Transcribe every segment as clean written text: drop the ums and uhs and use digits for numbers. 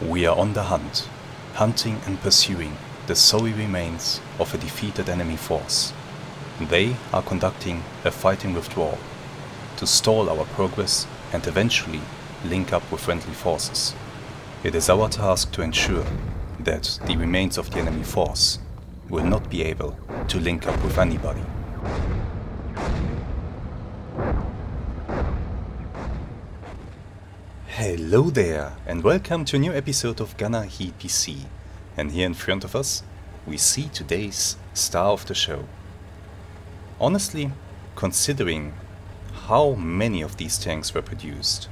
We are on the hunt, hunting and pursuing the sorry remains of a defeated enemy force. They are conducting a fighting withdrawal to stall our progress and eventually link up with friendly forces. It is our task to ensure that the remains of the enemy force will not be able to link up with anybody. Hello there, and welcome to a new episode of GHPC. And here in front of us, we see today's star of the show. Honestly, considering how many of these tanks were produced,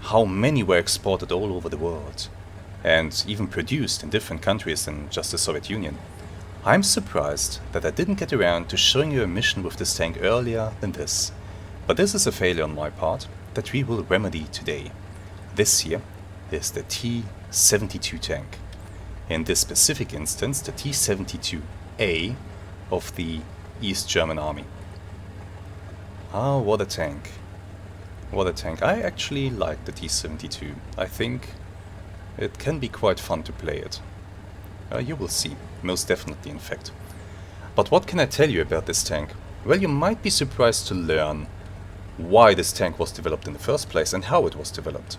how many were exported all over the world, and even produced in different countries than just the Soviet Union, I'm surprised that I didn't get around to showing you a mission with this tank earlier than this. But this is a failure on my part that we will remedy today. This here is the T-72 tank. In this specific instance, the T-72A of the East German Army. Ah, what a tank. What a tank. I actually like the T-72. I think it can be quite fun to play it. You will see, most definitely in fact. But what can I tell you about this tank? Well, you might be surprised to learn why this tank was developed in the first place and how it was developed.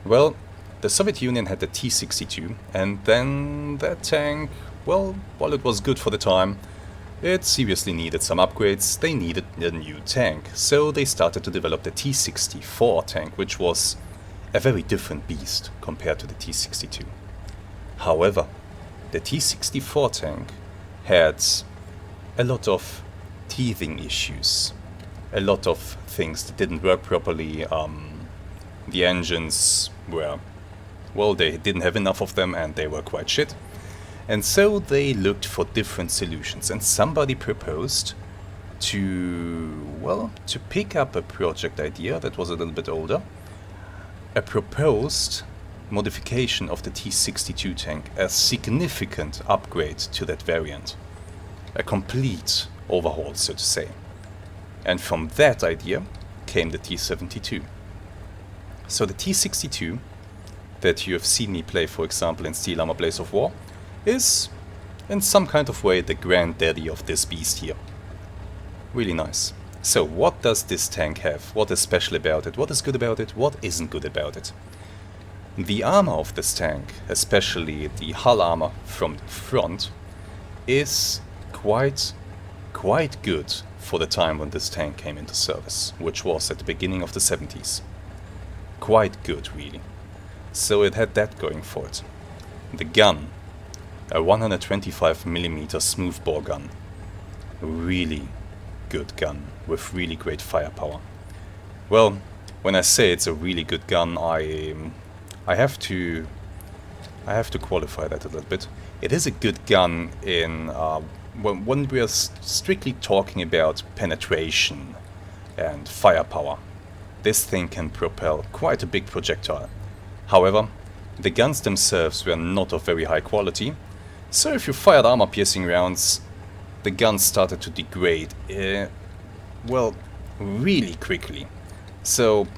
Well, the Soviet Union had the T-62, and then that tank, well, while it was good for the time, it seriously needed some upgrades. They needed a new tank, so they started to develop the T-64 tank, which was a very different beast compared to the T-62. However, the T-64 tank had a lot of teething issues, a lot of things that didn't work properly. The engines were, well, they didn't have enough of them and they were quite shit. And so they looked for different solutions, and somebody proposed to pick up a project idea that was a little bit older, a proposed modification of the T-62 tank, a significant upgrade to that variant, a complete overhaul, so to say. And from that idea came the T-72. So the T-62 that you have seen me play, for example, in Steel Armor Blaze of War, is in some kind of way the granddaddy of this beast here. Really nice. So what does this tank have? What is special about it? What is good about it? What isn't good about it? The armor of this tank, especially the hull armor from the front, is quite good for the time when this tank came into service, which was at the beginning of the 70s. Quite good, really. So it had that going for it. The gun, a 125mm smoothbore gun. A really good gun with really great firepower. Well, when I say it's a really good gun, I have to qualify that a little bit. It is a good gun in when we are strictly talking about penetration and firepower. This thing can propel quite a big projectile. However, the guns themselves were not of very high quality, so if you fired armor-piercing rounds, the gun started to degrade, really quickly. So,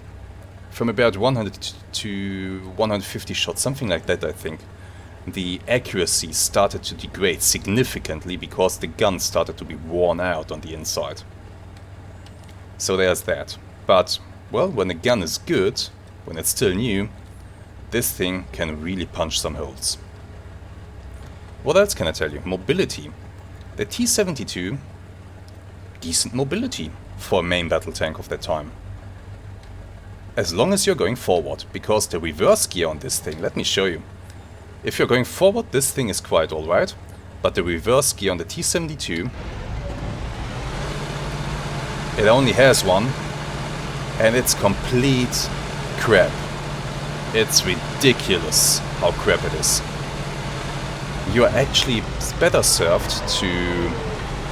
from about 100 to 150 shots, something like that I think, the accuracy started to degrade significantly because the gun started to be worn out on the inside. So there's that. But, well, when a gun is good, when it's still new, this thing can really punch some holes. What else can I tell you? Mobility. The T-72, decent mobility for a main battle tank of that time. As long as you're going forward, because the reverse gear on this thing, let me show you. If you're going forward, this thing is quite alright, but the reverse gear on the T-72, it only has one, and it's complete crap. It's ridiculous how crap it is. You are actually better served to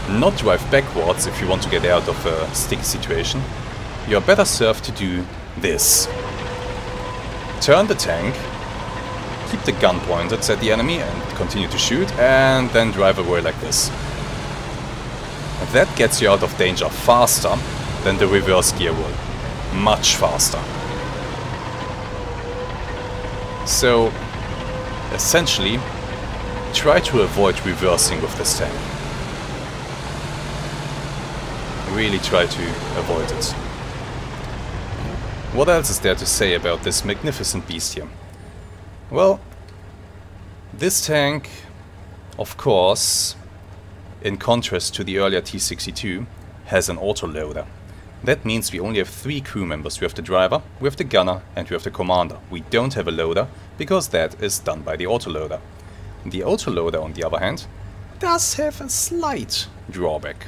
not drive backwards if you want to get out of a sticky situation. You are better served to do this. Turn the tank, keep the gun pointed at the enemy and continue to shoot, and then drive away like this. That gets you out of danger faster than the reverse gear will. Much faster. So essentially try to avoid reversing with this tank. Really try to avoid it. What else is there to say about this magnificent beast here? Well, this tank, of course, in contrast to the earlier T-72, has an autoloader. That means we only have 3 crew members. We have the driver, we have the gunner, and we have the commander. We don't have a loader, because that is done by the autoloader. The autoloader, on the other hand, does have a slight drawback.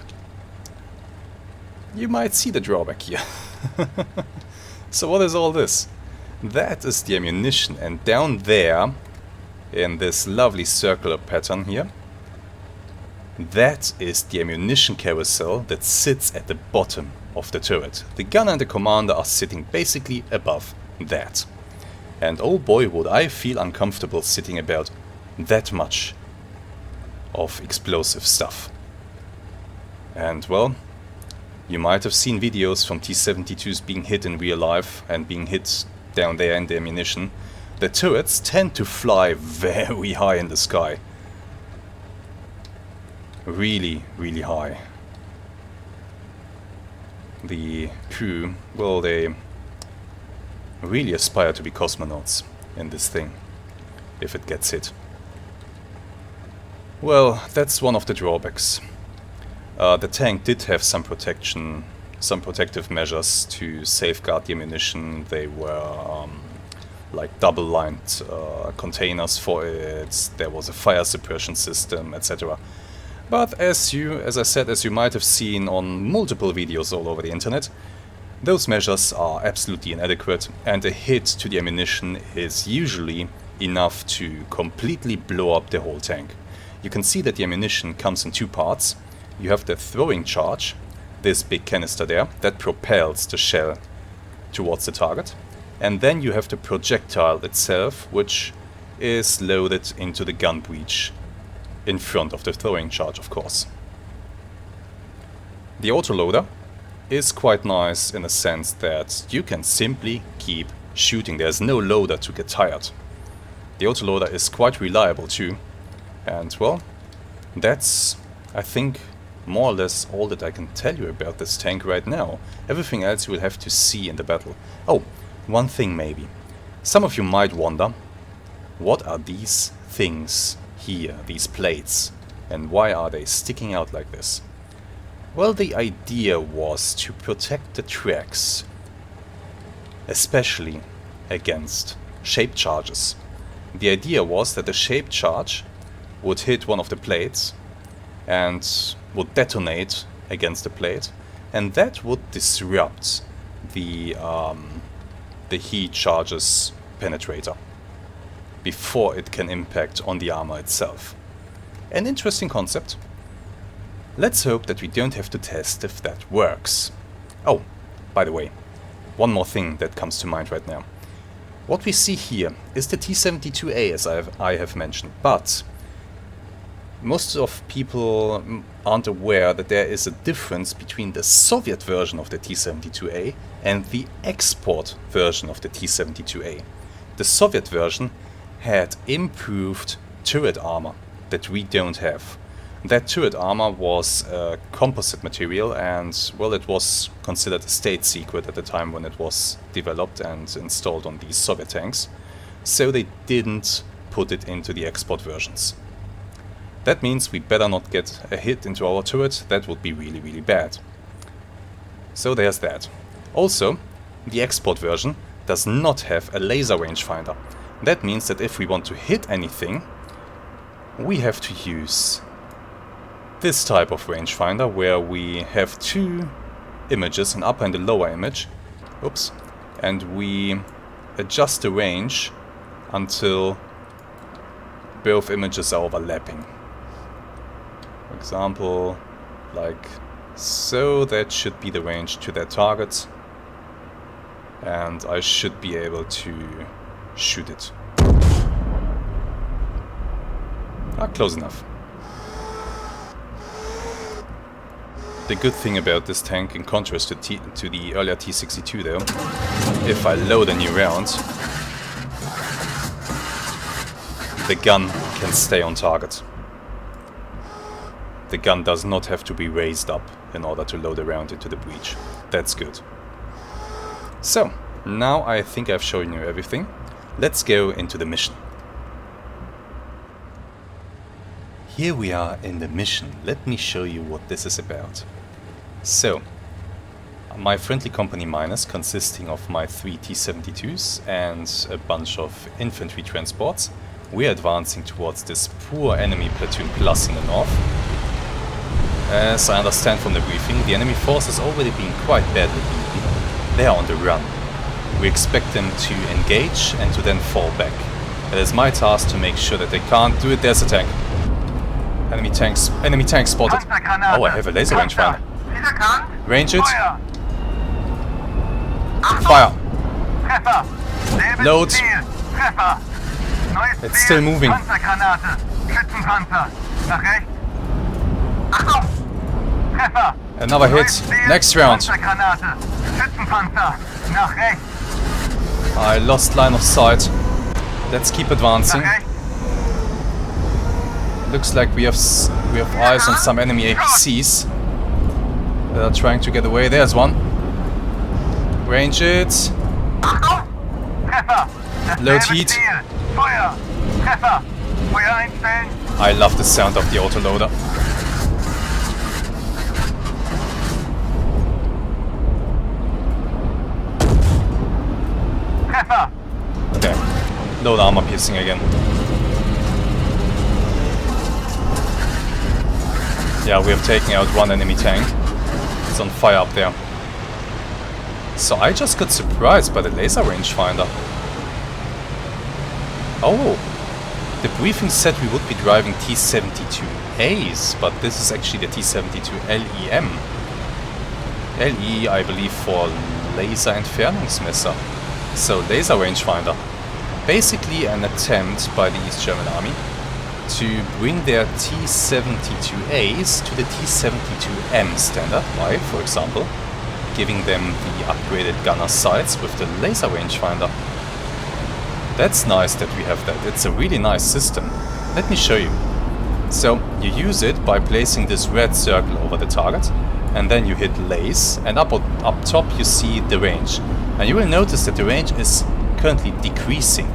You might see the drawback here. So what is all this? That is the ammunition, and down there, in this lovely circular pattern here, that is the ammunition carousel that sits at the bottom of the turret. The gunner and the commander are sitting basically above that. And oh boy, would I feel uncomfortable sitting about that much of explosive stuff. And well, you might have seen videos from T-72s being hit in real life and being hit down there in the ammunition. The turrets tend to fly very high in the sky. Really, really high. The crew, well, they really aspire to be cosmonauts in this thing, if it gets hit. Well, that's one of the drawbacks. The tank did have some protection, some protective measures to safeguard the ammunition. They were like double-lined containers for it. There was a fire suppression system, etc. But as I said, as you might have seen on multiple videos all over the internet, those measures are absolutely inadequate, and a hit to the ammunition is usually enough to completely blow up the whole tank. You can see that the ammunition comes in 2 parts. You have the throwing charge, this big canister there, that propels the shell towards the target. And then you have the projectile itself, which is loaded into the gun breech in front of the throwing charge, of course. The autoloader is quite nice in a sense that you can simply keep shooting. There's no loader to get tired. The autoloader is quite reliable too. And well, that's, I think, more or less all that I can tell you about this tank right now. Everything else you will have to see in the battle. Oh, one thing maybe. Some of you might wonder, what are these things here, these plates, and why are they sticking out like this? Well, the idea was to protect the tracks, especially against shape charges. The idea was that the shape charge would hit one of the plates and would detonate against the plate, and that would disrupt the heat charge's penetrator before it can impact on the armor itself. An interesting concept. Let's hope that we don't have to test if that works. Oh, by the way, one more thing that comes to mind right now. What we see here is the T-72A, as I have mentioned, but most of people aren't aware that there is a difference between the Soviet version of the T-72A and the export version of the T-72A. The Soviet version had improved turret armor that we don't have. That turret armor was a composite material, and well, it was considered a state secret at the time when it was developed and installed on these Soviet tanks, so they didn't put it into the export versions. That means we better not get a hit into our turret. That would be really, really bad. So there's that. Also, the export version does not have a laser rangefinder. That means that if we want to hit anything, we have to use this type of rangefinder where we have 2 images, an upper and a lower image. Oops. And we adjust the range until both images are overlapping. For example, like so, that should be the range to that target, and I should be able to shoot it. Close enough. The good thing about this tank, in contrast to the earlier T-72 though, if I load a new round, the gun can stay on target. The gun does not have to be raised up in order to load around into the breach. That's good. So, now I think I've shown you everything. Let's go into the mission. Here we are in the mission. Let me show you what this is about. So, my friendly company miners, consisting of my 3 T-72s and a bunch of infantry transports, we're advancing towards this poor enemy platoon plus in the north. As I understand from the briefing, the enemy force has already been quite badly beaten. They are on the run. We expect them to engage and to then fall back. It is my task to make sure that they can't do it. There's a tank. Enemy tank spotted. Oh, I have a laser rangefinder. Range it. Fire. Load. It's still moving. Another hit. Next round. I lost line of sight. Let's keep advancing. Looks like we have eyes on some enemy APCs that are trying to get away. There's one. Range it. Load heat. I love the sound of the autoloader. Okay. Load armor piercing again. Yeah, we have taken out one enemy tank. It's on fire up there. So I just got surprised by the laser rangefinder. Oh, the briefing said we would be driving T-72As, but this is actually the T-72 LEM. LE, I believe, for Laser Entfernungsmesser. So laser rangefinder. Basically an attempt by the East German Army to bring their T-72As to the T-72M standard by, for example, giving them the upgraded gunner sights with the laser rangefinder. That's nice that we have that. It's a really nice system. Let me show you. So you use it by placing this red circle over the target, and then you hit lace, and up top you see the range. And you will notice that the range is currently decreasing.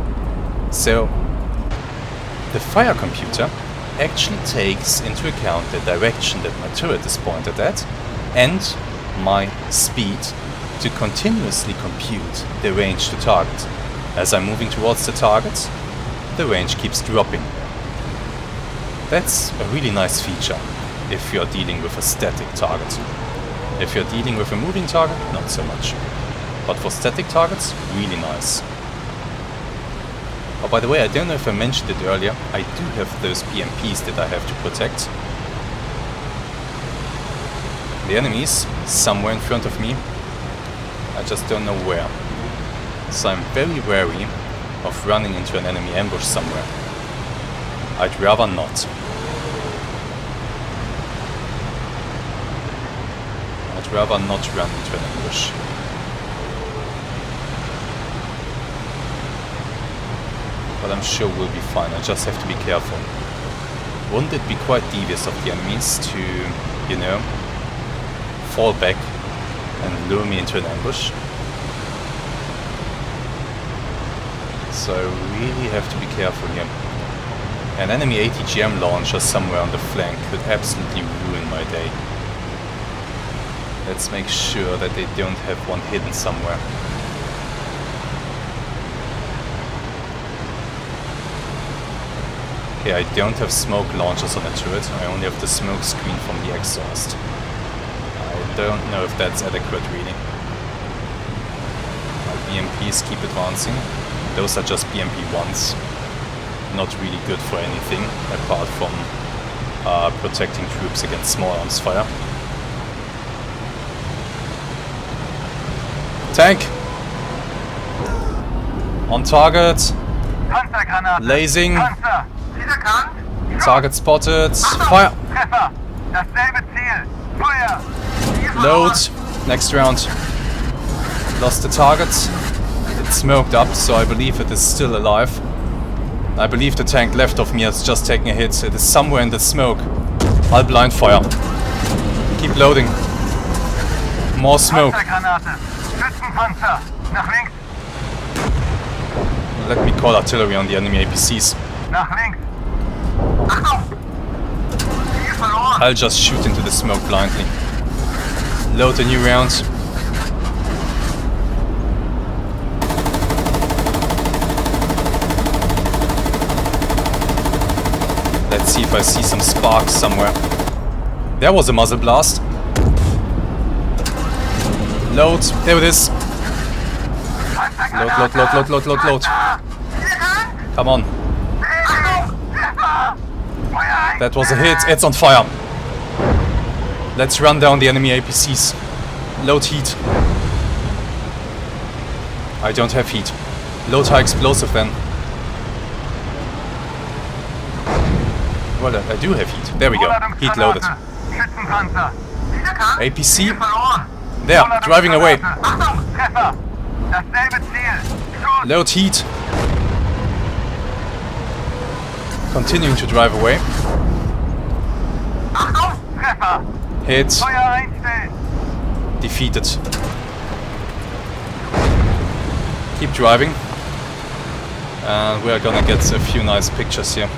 So the fire computer actually takes into account the direction that my turret is pointed at and my speed to continuously compute the range to target. As I'm moving towards the target, the range keeps dropping. That's a really nice feature if you're dealing with a static target. If you're dealing with a moving target, not so much. But for static targets, really nice. Oh, by the way, I don't know if I mentioned it earlier, I do have those PMPs that I have to protect. The enemy's somewhere in front of me. I just don't know where. So I'm very wary of running into an enemy ambush somewhere. I'd rather not. I'd rather not run into an ambush. But I'm sure we'll be fine. I just have to be careful. Wouldn't it be quite devious of the enemies to, you know, fall back and lure me into an ambush? So I really have to be careful here. An enemy ATGM launcher somewhere on the flank could absolutely ruin my day. Let's make sure that they don't have one hidden somewhere. Okay, I don't have smoke launchers on the turret, I only have the smoke screen from the exhaust. I don't know if that's adequate really. My BMPs keep advancing. Those are just BMP-1s. Not really good for anything, apart from protecting troops against small arms fire. Tank! On target! Lasing! Target spotted! Fire! Load! Next round. Lost the target. It's smoked up, so I believe it is still alive. I believe the tank left of me has just taken a hit. It is somewhere in the smoke. I'll blind fire. Keep loading. More smoke. Let me call artillery on the enemy APCs. I'll just shoot into the smoke blindly. Load a new round. Let's see if I see some sparks somewhere. There was a muzzle blast. Load. There it is. Load, load, load, load, load, load, load. Come on. That was a hit. It's on fire. Let's run down the enemy APCs. Load heat. I don't have heat. Load high explosive then. Well, I do have heat. There we go. Heat loaded. APC. There, driving away. Load heat. Continuing to drive away. Hit. Defeated. Keep driving. And we are gonna get a few nice pictures here.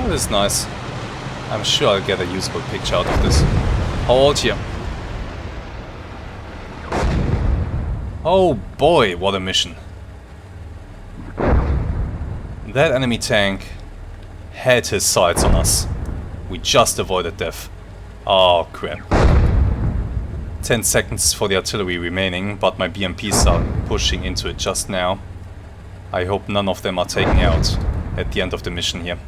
This is nice. I'm sure I'll get a useful picture out of this. Hold here. Oh boy, what a mission. That enemy tank had his sights on us. We just avoided death. Oh crap. 10 seconds for the artillery remaining, but my BMPs are pushing into it just now. I hope none of them are taken out at the end of the mission here.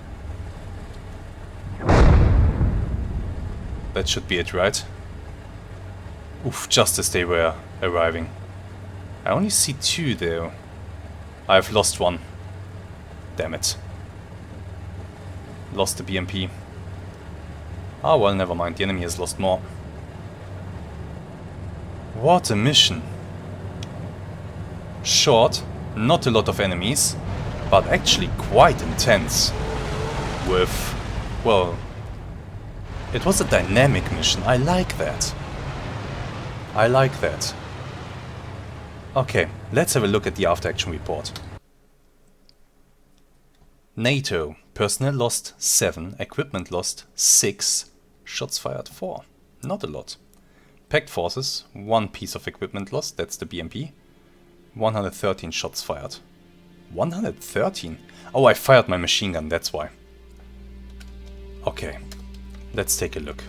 That should be it, right? Oof, just as they were arriving. I only see 2 though. I've lost one. Damn it. Lost the BMP. Ah well, never mind, the enemy has lost more. What a mission. Short, not a lot of enemies, but actually quite intense. With, well, it was a dynamic mission. I like that. I like that. Okay, let's have a look at the after-action report. NATO. Personnel lost 7, equipment lost 6, shots fired 4. Not a lot. Packed forces, 1 piece of equipment lost, that's the BMP. 113 shots fired. 113? Oh, I fired my machine gun, that's why. Okay. Let's take a look.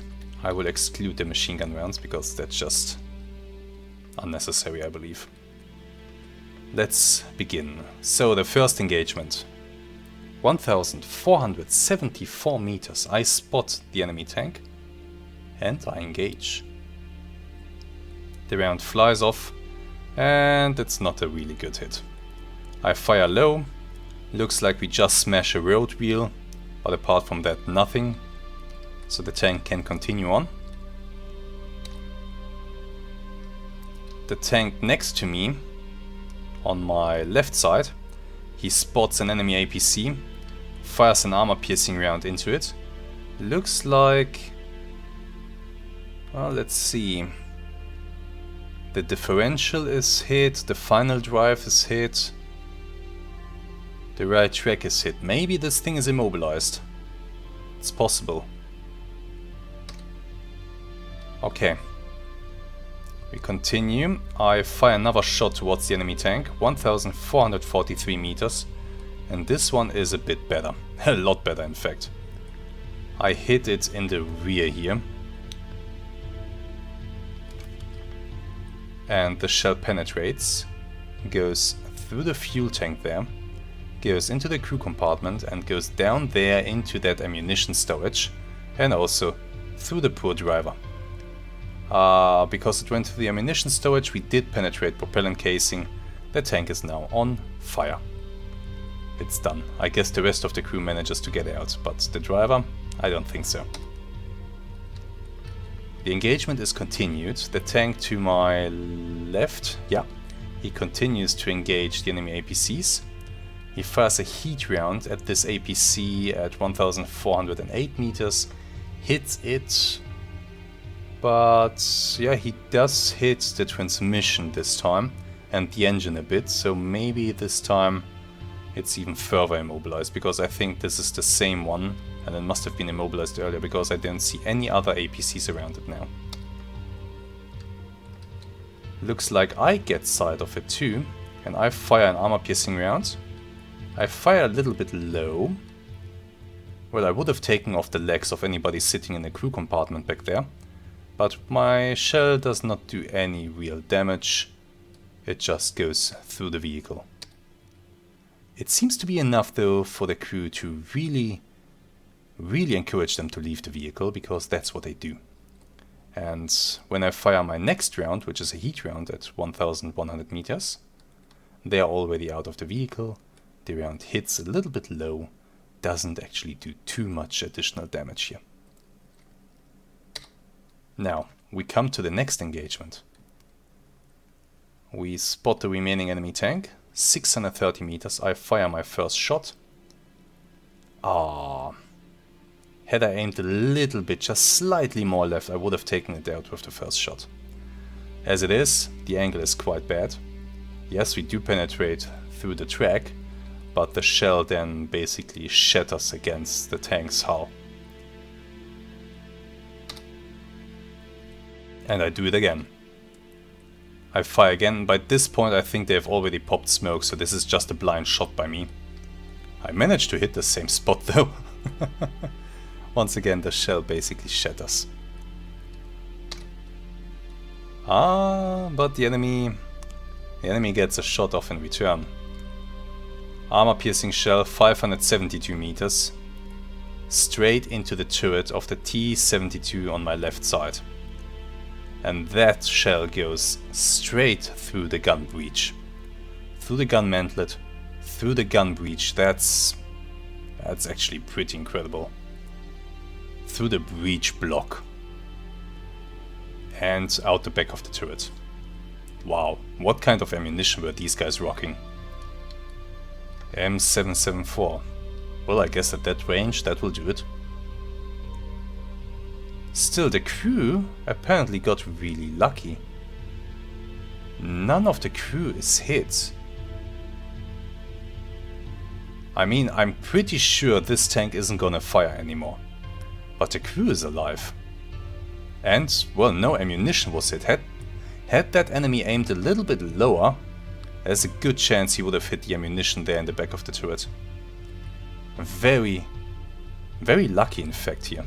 I will exclude the machine gun rounds because that's just unnecessary, I believe. Let's begin. So the first engagement. 1474 meters. I spot the enemy tank and I engage. The round flies off and it's not a really good hit. I fire low. Looks like we just smash a road wheel, but apart from that, nothing. So the tank can continue on. The tank next to me, on my left side, he spots an enemy APC, fires an armor-piercing round into it. Looks like... well, let's see. The differential is hit, the final drive is hit, the right track is hit. Maybe this thing is immobilized. It's possible. Okay. We continue. I fire another shot towards the enemy tank. 1443 meters. And this one is a bit better. A lot better, in fact. I hit it in the rear here. And the shell penetrates. Goes through the fuel tank there. Goes into the crew compartment and goes down there into that ammunition storage. And also through the poor driver. Because it went through the ammunition storage, we did penetrate propellant casing, The tank is now on fire. It's done. I guess the rest of the crew manages to get out, but the driver, I don't think so. The engagement is continued. The tank to my left, yeah, he continues to engage the enemy APCs. He fires a heat round at this APC at 1408 meters, hits it, but yeah, he does hit the transmission this time and the engine a bit, so maybe this time it's even further immobilized, because I think this is the same one and it must have been immobilized earlier, because I don't see any other APCs around it now. Looks like I get sight of it too, and I fire an armor-piercing round. I fire a little bit low. Well, I would have taken off the legs of anybody sitting in the crew compartment back there, but my shell does not do any real damage. It just goes through the vehicle. It seems to be enough though for the crew to really encourage them to leave the vehicle, because that's what they do. And when I fire my next round, which is a heat round at 1100 meters, they are already out of the vehicle. The round hits a little bit low, doesn't actually do too much additional damage here. Now, we come to the next engagement. We spot the remaining enemy tank, 630 meters, I fire my first shot. Had I aimed a little bit, just slightly more left, I would have taken it out with the first shot. As it is, the angle is quite bad. Yes, we do penetrate through the track, but the shell then basically shatters against the tank's hull. And I do it again. I fire again. By this point I think they have already popped smoke, so this is just a blind shot by me. I managed to hit the same spot though. Once again the shell basically shatters. But the enemy gets a shot off in return. Armor-piercing shell, 572 meters, straight into the turret of the T-72 on my left side. And that shell goes straight through the gun breech. Through the gun mantlet, through the gun breech. That's actually pretty incredible. Through the breech block. And out the back of the turret. Wow, what kind of ammunition were these guys rocking? M774. Well, I guess at that range that will do it. Still, the crew apparently got really lucky. None of the crew is hit. I mean, I'm pretty sure this tank isn't gonna fire anymore. But the crew is alive. And, well, no ammunition was hit. Had that enemy aimed a little bit lower, there's a good chance he would have hit the ammunition there in the back of the turret. Very lucky in fact here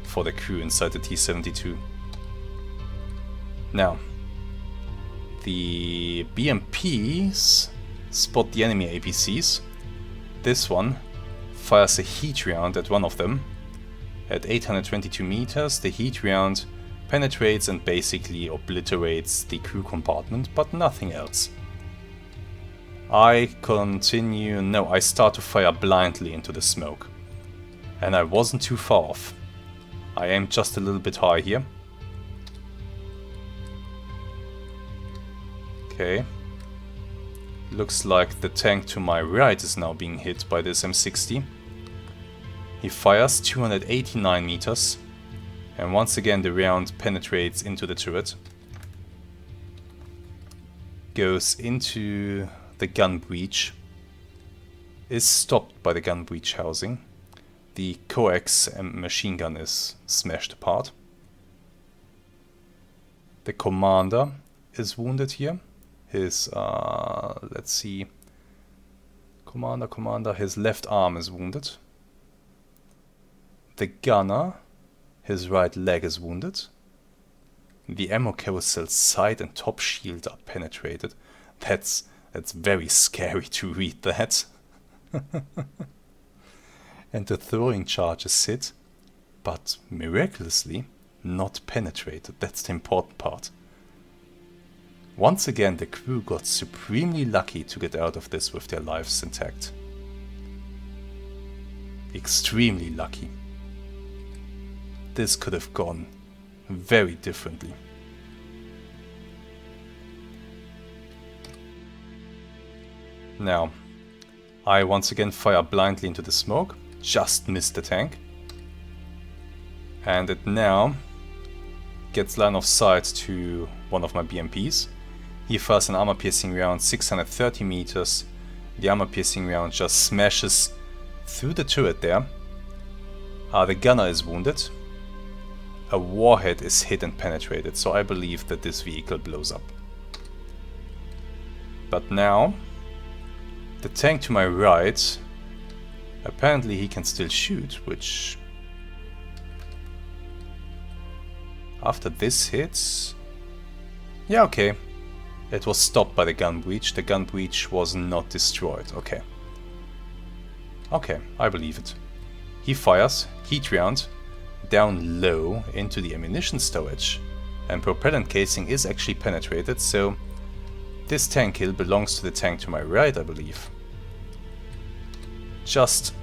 for the crew inside the T-72. Now, the BMPs spot the enemy APCs. This one fires a heat round at one of them. At 822 meters, the heat round penetrates and basically obliterates the crew compartment, but nothing else. I continue, no, I start to fire blindly into the smoke. And I wasn't too far off. I aimed just a little bit high here. Okay. Looks like the tank to my right is now being hit by this M60. He fires 289 meters. And once again the round penetrates into the turret. Goes into the gun breech. Is stopped by the gun breech housing. The coax machine gun is smashed apart. The commander is wounded here. His, let's see. Commander, his left arm is wounded. The gunner, his right leg is wounded. The ammo carousel side and top shield are penetrated. That's very scary to read that. And the throwing charge is hit, but miraculously not penetrated. That's the important part. Once again, the crew got supremely lucky to get out of this with their lives intact. Extremely lucky. This could have gone very differently. Now, I once again fire blindly into the smoke, just missed the tank. And it now gets line of sight to one of my BMPs. He fires an armor-piercing round 630 meters. The armor-piercing round just smashes through the turret there. The gunner is wounded. A warhead is hit and penetrated, so I believe that this vehicle blows up. But now, the tank to my right, apparently he can still shoot, which... After this hits... Yeah, okay. It was stopped by the gun breach. The gun breach was not destroyed. Okay. Okay, I believe it. He fires, heat round, down low into the ammunition storage. And propellant casing is actually penetrated, so this tank kill belongs to the tank to my right, I believe. Just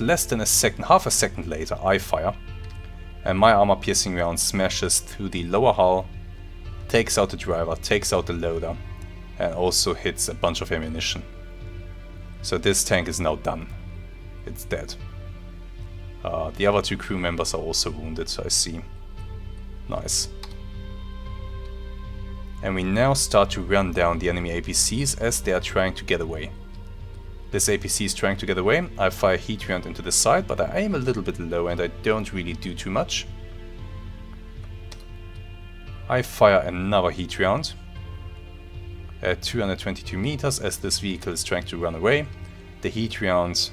less than a second, half a second later, I fire. And my armor-piercing round smashes through the lower hull, takes out the driver, takes out the loader, and also hits a bunch of ammunition. So this tank is now done. It's dead. The other two crew members are also wounded, I see. Nice. And we now start to run down the enemy APCs as they are trying to get away. This APC is trying to get away. I fire heat round into the side, but I aim a little bit low and I don't really do too much. I fire another heat round at 222 meters as this vehicle is trying to run away. The heat round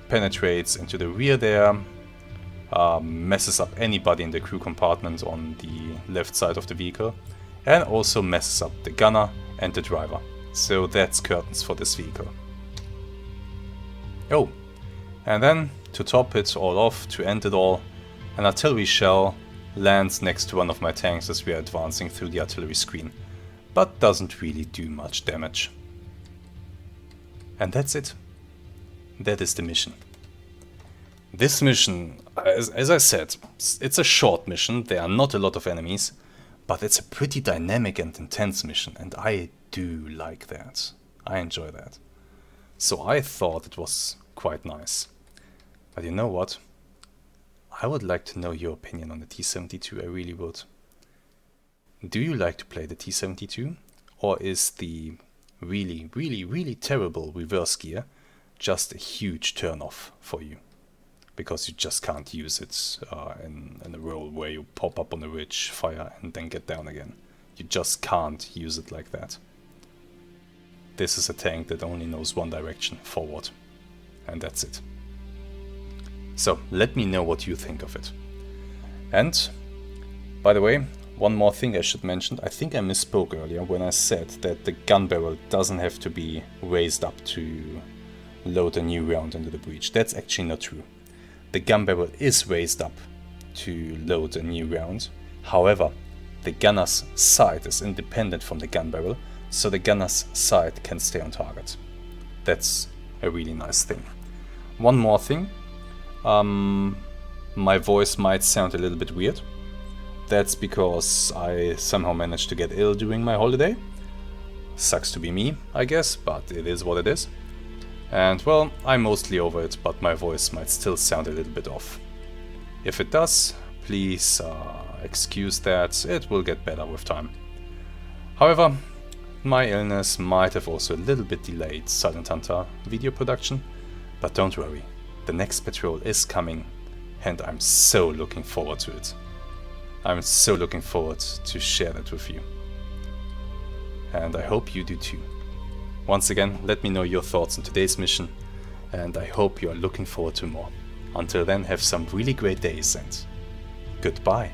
penetrates into the rear there, messes up anybody in the crew compartment on the left side of the vehicle, and also messes up the gunner and the driver. So that's curtains for this vehicle. Oh, and then to top it all off, to end it all, an artillery shell lands next to one of my tanks as we are advancing through the artillery screen, but doesn't really do much damage. And that's it. That is the mission. This mission, as I said, it's a short mission, there are not a lot of enemies, but it's a pretty dynamic and intense mission, and I do like that. I enjoy that. So I thought it was quite nice. But you know what? I would like to know your opinion on the T-72, I really would. Do you like to play the T-72? Or is the really terrible reverse gear just a huge turn-off for you? Because you just can't use it in a role where you pop up on a ridge, fire and then get down again. You just can't use it like that. This is a tank that only knows one direction, forward. And that's it. So, let me know what you think of it. And, by the way, one more thing I should mention. I think I misspoke earlier when I said that the gun barrel doesn't have to be raised up to load a new round into the breech. That's actually not true. The gun barrel is raised up to load a new round. However, the gunner's sight is independent from the gun barrel, so the gunner's sight can stay on target. That's a really nice thing. One more thing. My voice might sound a little bit weird. That's because I somehow managed to get ill during my holiday. Sucks to be me, I guess, but it is what it is. And well, I'm mostly over it, but my voice might still sound a little bit off. If it does, please excuse that, it will get better with time. However, my illness might have also a little bit delayed Silent Hunter video production, but don't worry, the next patrol is coming and I'm so looking forward to it. I'm so looking forward to share that with you. And I hope you do too. Once again, let me know your thoughts on today's mission, and I hope you are looking forward to more. Until then, have some really great days and goodbye.